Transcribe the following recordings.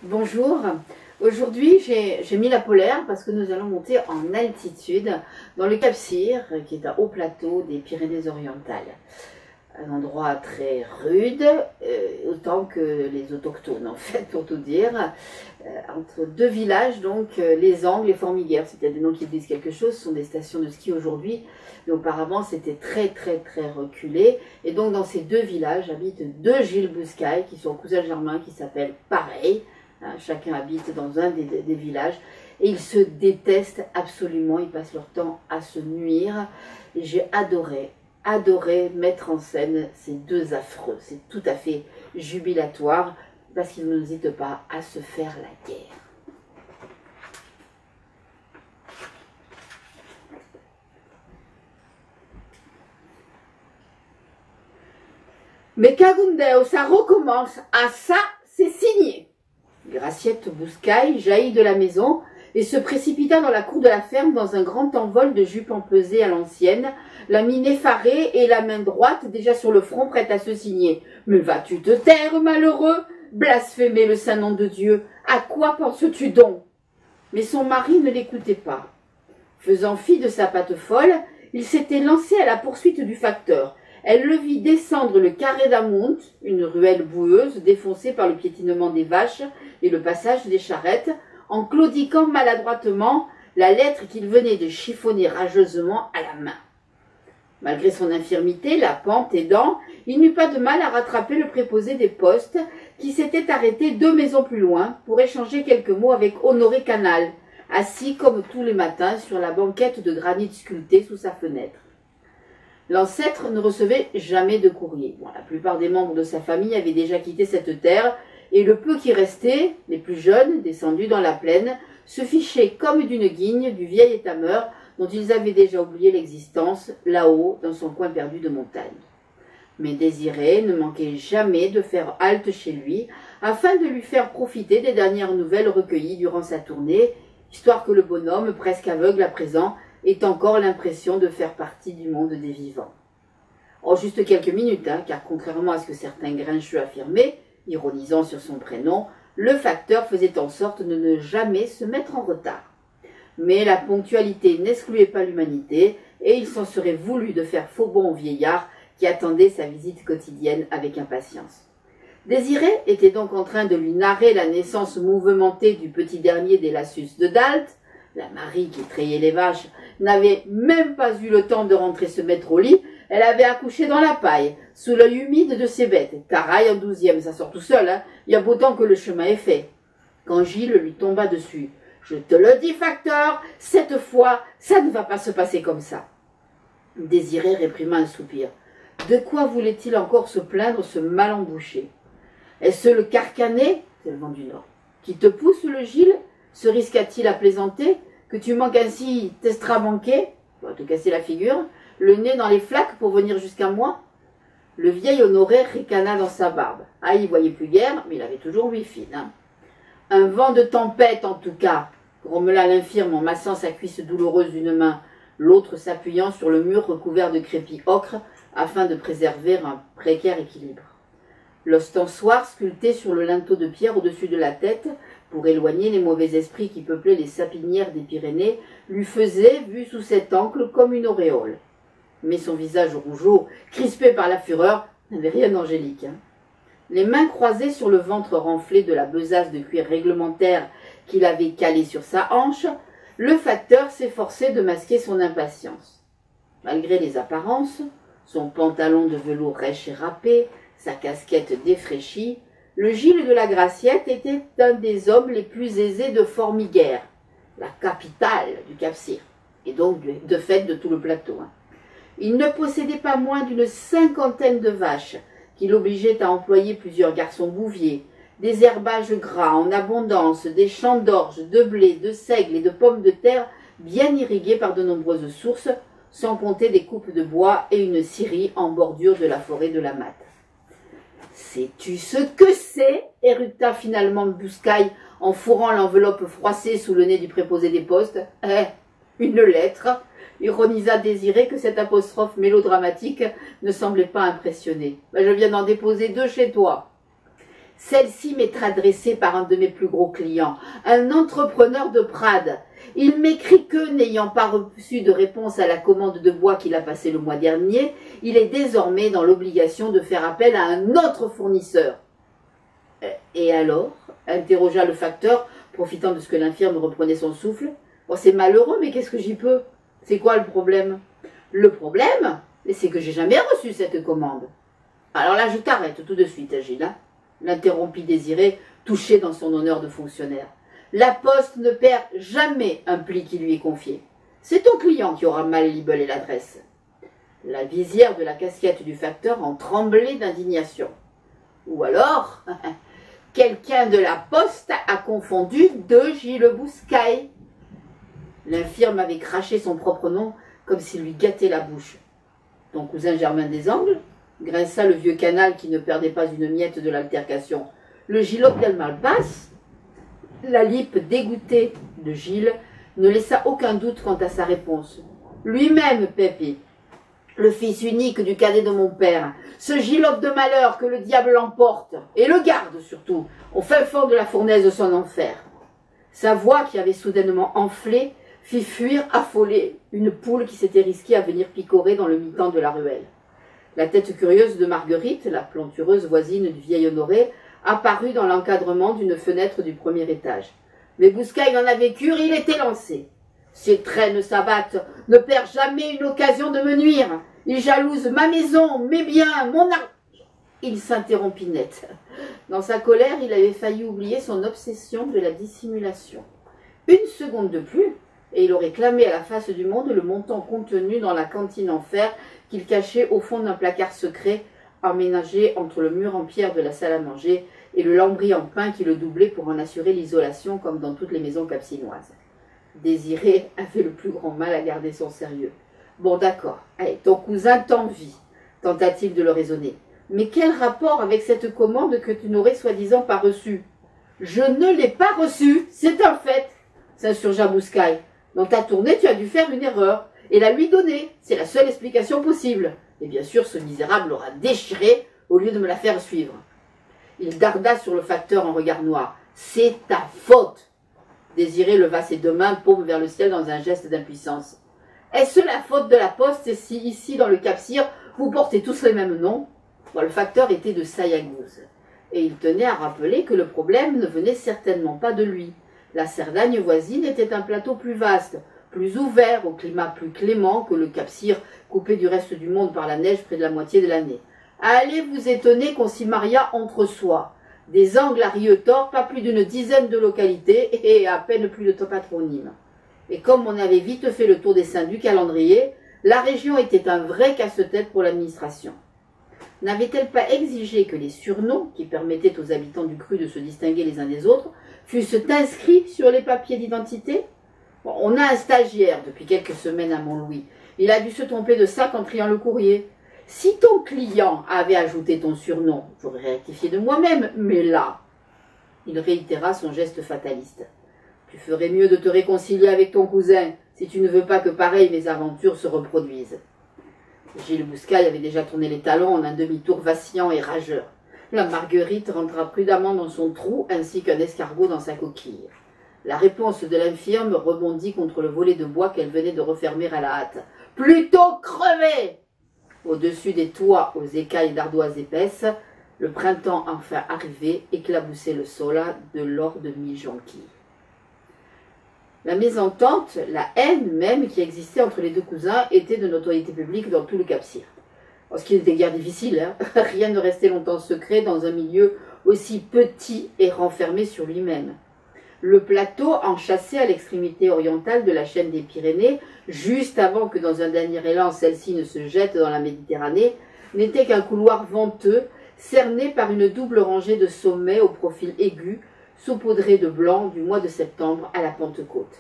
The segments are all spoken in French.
Bonjour, aujourd'hui j'ai mis la polaire parce que nous allons monter en altitude dans le Cap Cyr, qui est un haut plateau des Pyrénées-Orientales. Un endroit très rude, autant que les autochtones en fait, pour tout dire, entre deux villages, donc les Angles et Formiguères. C'est peut-être des noms qui disent quelque chose, ce sont des stations de ski aujourd'hui, mais auparavant c'était très reculé. Et donc dans ces deux villages habitent deux Gilles Bouscaille qui sont cousins germains, qui s'appellent pareil. Chacun habite dans un des villages et ils se détestent absolument, ils passent leur temps à se nuire. Et j'ai adoré mettre en scène ces deux affreux. C'est tout à fait jubilatoire parce qu'ils n'hésitent pas à se faire la guerre. Mais Cagundeo, ça recommence. Ah ça, c'est signé. Graciette Bouscaille jaillit de la maison et se précipita dans la cour de la ferme dans un grand envol de jupe empesée à l'ancienne, la mine effarée et la main droite déjà sur le front prête à se signer. « Mais vas-tu te taire, malheureux ! Blasphémer le saint nom de Dieu, à quoi penses-tu donc ?» Mais son mari ne l'écoutait pas. Faisant fi de sa patte folle, il s'était lancé à la poursuite du facteur. Elle le vit descendre le carré d'Amont, une ruelle boueuse défoncée par le piétinement des vaches et le passage des charrettes, en claudiquant maladroitement la lettre qu'il venait de chiffonner rageusement à la main. Malgré son infirmité, la pente aidant, il n'eut pas de mal à rattraper le préposé des postes qui s'était arrêté 2 maisons plus loin pour échanger quelques mots avec Honoré Canal, assis comme tous les matins sur la banquette de granit sculpté sous sa fenêtre. L'ancêtre ne recevait jamais de courrier. La plupart des membres de sa famille avaient déjà quitté cette terre, et le peu qui restait, les plus jeunes, descendus dans la plaine, se fichaient comme d'une guigne du vieil étameur dont ils avaient déjà oublié l'existence, là-haut, dans son coin perdu de montagne. Mais Désiré ne manquait jamais de faire halte chez lui, afin de lui faire profiter des dernières nouvelles recueillies durant sa tournée, histoire que le bonhomme, presque aveugle à présent, ait encore l'impression de faire partie du monde des vivants. En juste quelques minutes, car contrairement à ce que certains grincheux affirmaient, ironisant sur son prénom, le facteur faisait en sorte de ne jamais se mettre en retard. Mais la ponctualité n'excluait pas l'humanité, et il s'en serait voulu de faire faux bond au vieillard qui attendait sa visite quotidienne avec impatience. Désiré était donc en train de lui narrer la naissance mouvementée du petit dernier des Lassus de Dalt. La Marie qui trayait les vaches n'avait même pas eu le temps de rentrer se mettre au lit. Elle avait accouché dans la paille, sous l'œil humide de ses bêtes. Caraille en 12e, ça sort tout seul, il y a beau temps que le chemin est fait. Quand Gilles lui tomba dessus. « Je te le dis, facteur, cette fois, ça ne va pas se passer comme ça. » Désiré réprima un soupir. De quoi voulait-il encore se plaindre, ce mal embouché? Est-ce le carcanet, c'est le vent du Nord, qui te pousse, le Gilles? Se risqua-t-il à plaisanter? Que tu manques ainsi t'estrabanquer, tu vas te casser la figure, le nez dans les flaques pour venir jusqu'à moi? Le vieil Honoré ricana dans sa barbe. Ah, il voyait plus guère, mais il avait toujours l'ouïe fine. Un vent de tempête, en tout cas, grommela l'infirme en massant sa cuisse douloureuse d'une main, l'autre s'appuyant sur le mur recouvert de crépi ocre afin de préserver un précaire équilibre. L'ostensoir sculpté sur le linteau de pierre au-dessus de la tête, pour éloigner les mauvais esprits qui peuplaient les sapinières des Pyrénées, lui faisait, vu sous cet angle, comme une auréole. Mais son visage rougeau, crispé par la fureur, n'avait rien d'angélique. Les mains croisées sur le ventre renflé de la besace de cuir réglementaire qu'il avait calée sur sa hanche, le facteur s'efforçait de masquer son impatience. Malgré les apparences, son pantalon de velours rêche et râpé, sa casquette défraîchie, le Gilles de la Graciette était un des hommes les plus aisés de Formiguères, la capitale du Cap Cyr, et donc de fait de tout le plateau. Il ne possédait pas moins d'une 50aine de vaches, qui l'obligeaient à employer plusieurs garçons bouviers, des herbages gras en abondance, des champs d'orge, de blé, de seigle et de pommes de terre bien irrigués par de nombreuses sources, sans compter des coupes de bois et une scierie en bordure de la forêt de la Matte. « Sais-tu ce que c'est » éructa finalement Bouscaille en fourrant l'enveloppe froissée sous le nez du préposé des postes. « Une lettre » ironisa Désiré que cette apostrophe mélodramatique ne semblait pas impressionner. « Je viens d'en déposer 2 chez toi. » Celle-ci m'est adressée par un de mes plus gros clients, un entrepreneur de Prades. Il m'écrit que, n'ayant pas reçu de réponse à la commande de bois qu'il a passée le mois dernier, il est désormais dans l'obligation de faire appel à un autre fournisseur. Et alors, interrogea le facteur, profitant de ce que l'infirme reprenait son souffle. Bon, c'est malheureux, mais qu'est-ce que j'y peux? C'est quoi le problème? Le problème, c'est que j'ai jamais reçu cette commande. Alors là, je t'arrête tout de suite, Gilles, hein, l'interrompit Désiré, touché dans son honneur de fonctionnaire. La poste ne perd jamais un pli qui lui est confié. C'est ton client qui aura mal libellé l'adresse. La visière de la casquette du facteur en tremblait d'indignation. Ou alors, quelqu'un de la poste a confondu deux Gilles Bouscaille. L'infirme avait craché son propre nom comme s'il lui gâtait la bouche. Ton cousin Germain Desangles, grinça le vieux canal qui ne perdait pas une miette de l'altercation. Le Gilotte del Malpas. La lippe dégoûtée de Gilles ne laissa aucun doute quant à sa réponse. Lui-même, Pépi, le fils unique du cadet de mon père, ce Gilotte de malheur que le diable l'emporte, et le garde surtout, au fin fond de la fournaise de son enfer. Sa voix, qui avait soudainement enflé, fit fuir, affolée, une poule qui s'était risquée à venir picorer dans le mi-temps de la ruelle. La tête curieuse de Marguerite, la plantureuse voisine du vieil Honoré, apparut dans l'encadrement d'une fenêtre du premier étage. Mais Bouscaille en avait cure, il était lancé. Ces traînes s'abattent, ne perd jamais une occasion de me nuire. Il jalouse ma maison, mes biens, mon argent. Il s'interrompit net. Dans sa colère, il avait failli oublier son obsession de la dissimulation. Une seconde de plus, et il aurait clamé à la face du monde le montant contenu dans la cantine en fer qu'il cachait au fond d'un placard secret aménagé entre le mur en pierre de la salle à manger et le lambris en pain qui le doublait pour en assurer l'isolation comme dans toutes les maisons capsinoises. Désiré avait le plus grand mal à garder son sérieux. « Bon, d'accord, allez, ton cousin t'envie, tenta-t-il de le raisonner. Mais quel rapport avec cette commande que tu n'aurais soi-disant pas reçue? Je ne l'ai pas reçue, c'est un fait, s'insurgea Bouscaille. Dans ta tournée, tu as dû faire une erreur et la lui donner, c'est la seule explication possible. Et bien sûr, ce misérable l'aura déchiré au lieu de me la faire suivre. Il darda sur le facteur un regard noir. « C'est ta faute !» Désiré leva ses deux mains, paumes vers le ciel dans un geste d'impuissance. « Est-ce la faute de la poste si ici, dans le Cap-Cyr, vous portez tous les mêmes noms ?» Bon, le facteur était de Sayagouz, et il tenait à rappeler que le problème ne venait certainement pas de lui. La Cerdagne voisine était un plateau plus vaste, plus ouvert, au climat plus clément que le Cap-Cyr, coupé du reste du monde par la neige près de la moitié de l'année. Allez vous étonner qu'on s'y maria entre soi. Des angles à Rieutor, pas plus d'une dizaine de localités et à peine plus de patronymes. Et comme on avait vite fait le tour des saints du calendrier, la région était un vrai casse-tête pour l'administration. N'avait-elle pas exigé que les surnoms, qui permettaient aux habitants du cru de se distinguer les uns des autres, fussent inscrits sur les papiers d'identité? Bon, on a un stagiaire depuis quelques semaines à Montlouis. Il a dû se tromper de sac en triant le courrier. Si ton client avait ajouté ton surnom, j'aurais rectifié de moi-même, mais là, il réitéra son geste fataliste. Tu ferais mieux de te réconcilier avec ton cousin, si tu ne veux pas que pareilles mésaventures se reproduisent. Gilles Bouscaille avait déjà tourné les talons en un demi-tour vacillant et rageur. La Marguerite rentra prudemment dans son trou, ainsi qu'un escargot dans sa coquille. La réponse de l'infirme rebondit contre le volet de bois qu'elle venait de refermer à la hâte. « Plutôt crever !» Au-dessus des toits aux écailles d'ardoises épaisses, le printemps enfin arrivé éclaboussait le sol de l'or de mi-jonquille. La mésentente, la haine même qui existait entre les deux cousins était de notoriété publique dans tout le Cap-Cyr. Ce qui n'était guère difficile, hein. Rien ne restait longtemps secret dans un milieu aussi petit et renfermé sur lui-même. Le plateau, enchâssé à l'extrémité orientale de la chaîne des Pyrénées, juste avant que dans un dernier élan celle-ci ne se jette dans la Méditerranée, n'était qu'un couloir venteux, cerné par une double rangée de sommets au profil aigu, saupoudrés de blanc du mois de septembre à la Pentecôte.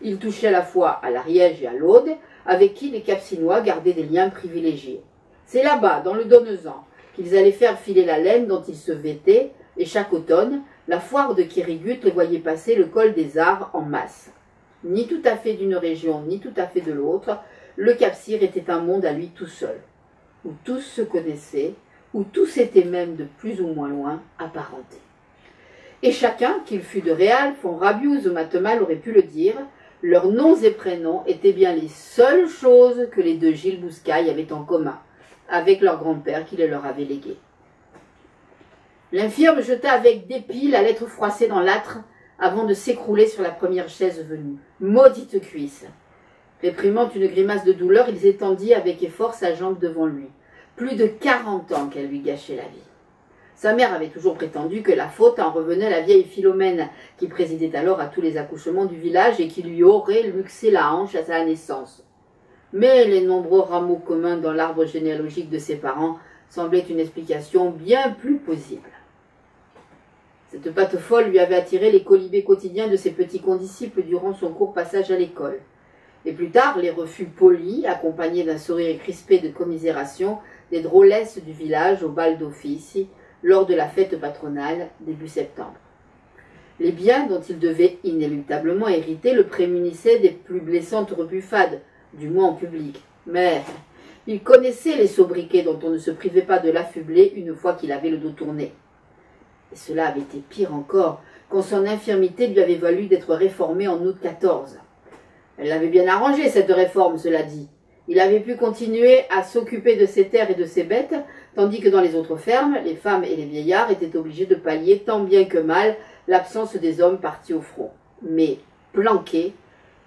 Il touchait à la fois à l'Ariège et à l'Aude, avec qui les Capsinois gardaient des liens privilégiés. C'est là-bas, dans le Donezan, qu'ils allaient faire filer la laine dont ils se vêtaient, et chaque automne, la foire de Quérigut les voyait passer le col des Arts en masse. Ni tout à fait d'une région, ni tout à fait de l'autre, le Cap-Cyr était un monde à lui tout seul, où tous se connaissaient, où tous étaient même de plus ou moins loin apparentés. Et chacun, qu'il fût de Réal, Fontrabius ou Matemal, aurait pu le dire, leurs noms et prénoms étaient bien les seules choses que les deux Gilles Bouscaille avaient en commun, avec leur grand-père qui les leur avait légués. L'infirme jeta avec dépit la lettre froissée dans l'âtre avant de s'écrouler sur la première chaise venue. Maudite cuisse! Réprimant une grimace de douleur, il étendit avec effort sa jambe devant lui. Plus de 40 ans qu'elle lui gâchait la vie. Sa mère avait toujours prétendu que la faute en revenait à la vieille Philomène, qui présidait alors à tous les accouchements du village et qui lui aurait luxé la hanche à sa naissance. Mais les nombreux rameaux communs dans l'arbre généalogique de ses parents semblaient une explication bien plus possible. Cette patte folle lui avait attiré les colibés quotidiens de ses petits condisciples durant son court passage à l'école. Et plus tard, les refus polis, accompagnés d'un sourire crispé de commisération, des drôlesses du village au bal d'office, lors de la fête patronale début septembre. Les biens dont il devait inéluctablement hériter le prémunissaient des plus blessantes rebuffades, du moins en public. Mais il connaissait les sobriquets dont on ne se privait pas de l'affubler une fois qu'il avait le dos tourné. Et cela avait été pire encore, quand son infirmité lui avait valu d'être réformé en août 14. Elle l'avait bien arrangé, cette réforme, cela dit. Il avait pu continuer à s'occuper de ses terres et de ses bêtes, tandis que dans les autres fermes, les femmes et les vieillards étaient obligés de pallier tant bien que mal l'absence des hommes partis au front. Mais planqué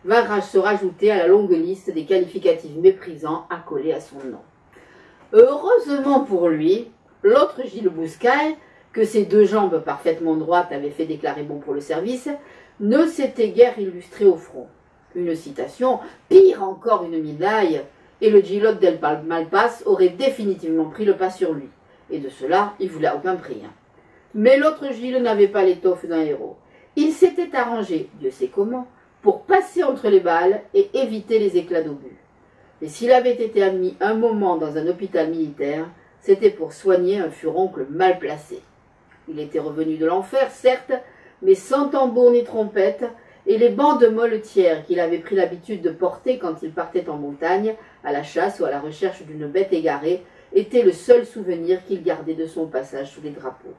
vint se rajouter à la longue liste des qualificatifs méprisants accolés à son nom. Heureusement pour lui, l'autre Gilles Bouscaille, que ses deux jambes parfaitement droites avaient fait déclarer bon pour le service, ne s'était guère illustré au front. Une citation, pire encore une médaille, et le Gilot del Malpas aurait définitivement pris le pas sur lui. Et de cela, il voulait à aucun prix. Mais l'autre Gilles n'avait pas l'étoffe d'un héros. Il s'était arrangé, Dieu sait comment, pour passer entre les balles et éviter les éclats d'obus. Et s'il avait été admis un moment dans un hôpital militaire, c'était pour soigner un furoncle mal placé. Il était revenu de l'enfer, certes, mais sans tambour ni trompette, et les bandes molletières qu'il avait pris l'habitude de porter quand il partait en montagne, à la chasse ou à la recherche d'une bête égarée, étaient le seul souvenir qu'il gardait de son passage sous les drapeaux.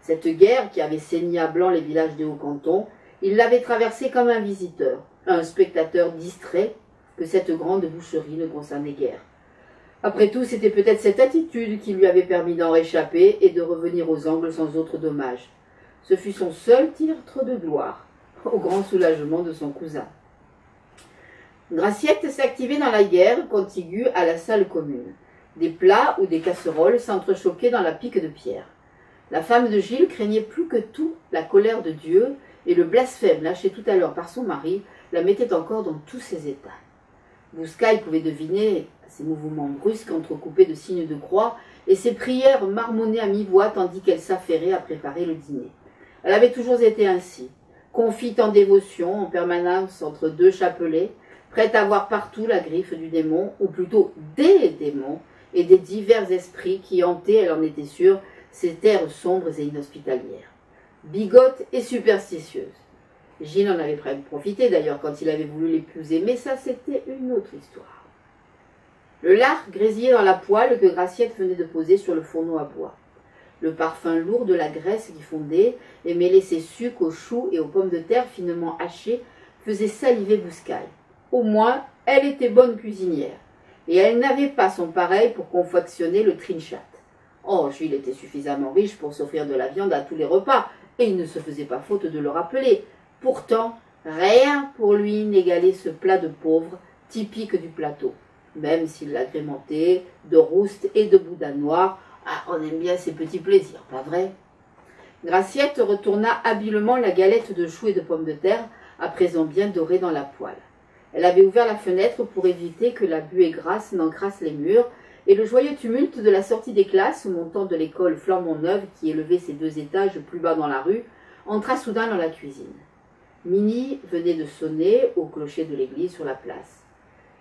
Cette guerre, qui avait saigné à blanc les villages des Hauts-Cantons, il l'avait traversée comme un visiteur, un spectateur distrait, que cette grande boucherie ne concernait guère. Après tout, c'était peut-être cette attitude qui lui avait permis d'en réchapper et de revenir aux Angles sans autre dommage. Ce fut son seul titre de gloire, au grand soulagement de son cousin. Graciette s'activait dans la guerre contiguë à la salle commune. Des plats ou des casseroles s'entrechoquaient dans la pique de pierre. La femme de Gilles craignait plus que tout la colère de Dieu, et le blasphème lâché tout à l'heure par son mari la mettait encore dans tous ses états. Bouscaille pouvait deviner ses mouvements brusques entrecoupés de signes de croix et ses prières marmonnées à mi-voix tandis qu'elle s'affairait à préparer le dîner. Elle avait toujours été ainsi, confite en dévotion, en permanence entre deux chapelets, prête à voir partout la griffe du démon, ou plutôt des démons, et des divers esprits qui hantaient, elle en était sûre, ces terres sombres et inhospitalières. Bigote et superstitieuse. Gilles en avait profité d'ailleurs quand il avait voulu l'épouser, mais ça c'était une autre histoire. Le lard grésillait dans la poêle que Graciette venait de poser sur le fourneau à bois. Le parfum lourd de la graisse qui fondait et mêlait ses sucs aux choux et aux pommes de terre finement hachées faisait saliver Bouscaille. Au moins, elle était bonne cuisinière, et elle n'avait pas son pareil pour confectionner le trinchat. Oh, Gilles était suffisamment riche pour s'offrir de la viande à tous les repas, et il ne se faisait pas faute de le rappeler. Pourtant, rien pour lui n'égalait ce plat de pauvre, typique du plateau, même s'il l'agrémentait de roustes et de boudin noir. Ah, on aime bien ces petits plaisirs, pas vrai? Graciette retourna habilement la galette de choux et de pommes de terre, à présent bien dorée dans la poêle. Elle avait ouvert la fenêtre pour éviter que la buée grasse n'encrasse les murs, et le joyeux tumulte de la sortie des classes, montant de l'école flambant neuve qui élevait ses 2 étages plus bas dans la rue, entra soudain dans la cuisine. Minuit venait de sonner au clocher de l'église sur la place.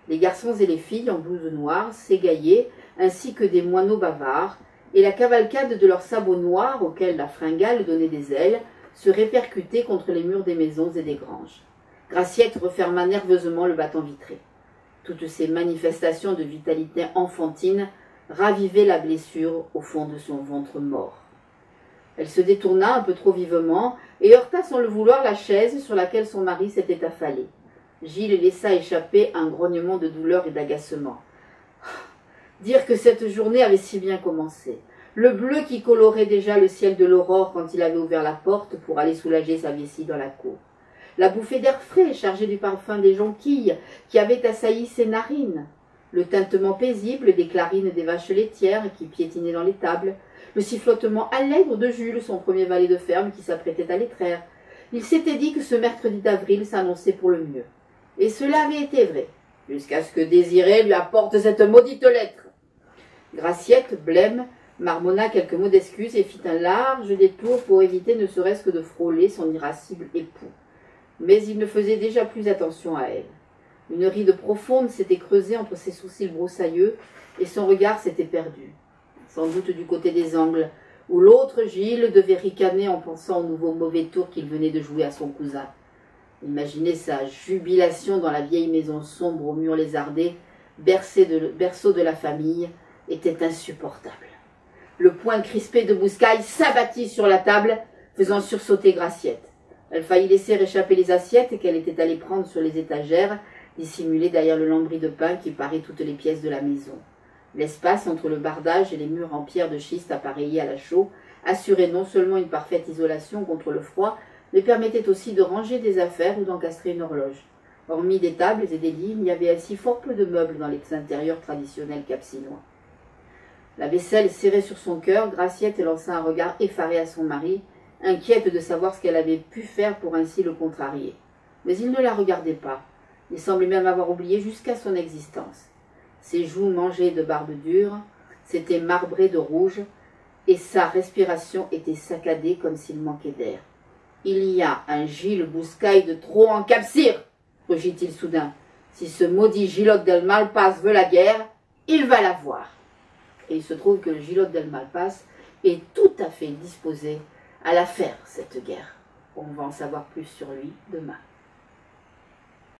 Les garçons et les filles en blouse noire s'égaillaient, ainsi que des moineaux bavards, et la cavalcade de leurs sabots noirs, auxquels la fringale donnait des ailes, se répercutait contre les murs des maisons et des granges. Graciette referma nerveusement le battant vitré. Toutes ces manifestations de vitalité enfantine ravivait la blessure au fond de son ventre mort. Elle se détourna un peu trop vivement et heurta sans le vouloir la chaise sur laquelle son mari s'était affalé. Gilles laissa échapper un grognement de douleur et d'agacement. Dire que cette journée avait si bien commencé. Le bleu qui colorait déjà le ciel de l'aurore quand il avait ouvert la porte pour aller soulager sa vessie dans la cour. La bouffée d'air frais chargée du parfum des jonquilles qui avait assailli ses narines. Le tintement paisible des clarines des vaches laitières qui piétinaient dans les tables. Le sifflotement allègre de Jules, son premier valet de ferme qui s'apprêtait à les traire. Il s'était dit que ce mercredi d'avril s'annonçait pour le mieux. Et cela avait été vrai, jusqu'à ce que Désiré lui apporte cette maudite lettre. Graciette, blême, marmonna quelques mots d'excuses et fit un large détour pour éviter ne serait-ce que de frôler son irascible époux. Mais il ne faisait déjà plus attention à elle. Une ride profonde s'était creusée entre ses sourcils broussailleux et son regard s'était perdu. Sans doute du côté des angles, où l'autre Gilles devait ricaner en pensant au nouveau mauvais tour qu'il venait de jouer à son cousin. Imaginer sa jubilation dans la vieille maison sombre aux murs lézardés, berceau de la famille, était insupportable. Le poing crispé de Bouscaille s'abattit sur la table, faisant sursauter Graciette. Elle faillit laisser échapper les assiettes qu'elle était allée prendre sur les étagères, dissimulées derrière le lambris de pain qui parait toutes les pièces de la maison. L'espace entre le bardage et les murs en pierre de schiste appareillés à la chaux assurait non seulement une parfaite isolation contre le froid, mais permettait aussi de ranger des affaires ou d'encastrer une horloge. Hormis des tables et des lits, il y avait ainsi fort peu de meubles dans les intérieurs traditionnels capsinois. La vaisselle serrée sur son cœur, Graciette lança un regard effaré à son mari, inquiète de savoir ce qu'elle avait pu faire pour ainsi le contrarier. Mais il ne la regardait pas. Il semblait même avoir oublié jusqu'à son existence. Ses joues mangées de barbe dure s'étaient marbrées de rouge, et sa respiration était saccadée comme s'il manquait d'air. « Il y a un Gilles Bouscaille de trop en Cap-Cyr !» rugit-il soudain. « Si ce maudit Gilotte del Malpas veut la guerre, il va la voir. » Et il se trouve que le Gilotte del Malpas est tout à fait disposé à la faire, cette guerre. On va en savoir plus sur lui demain.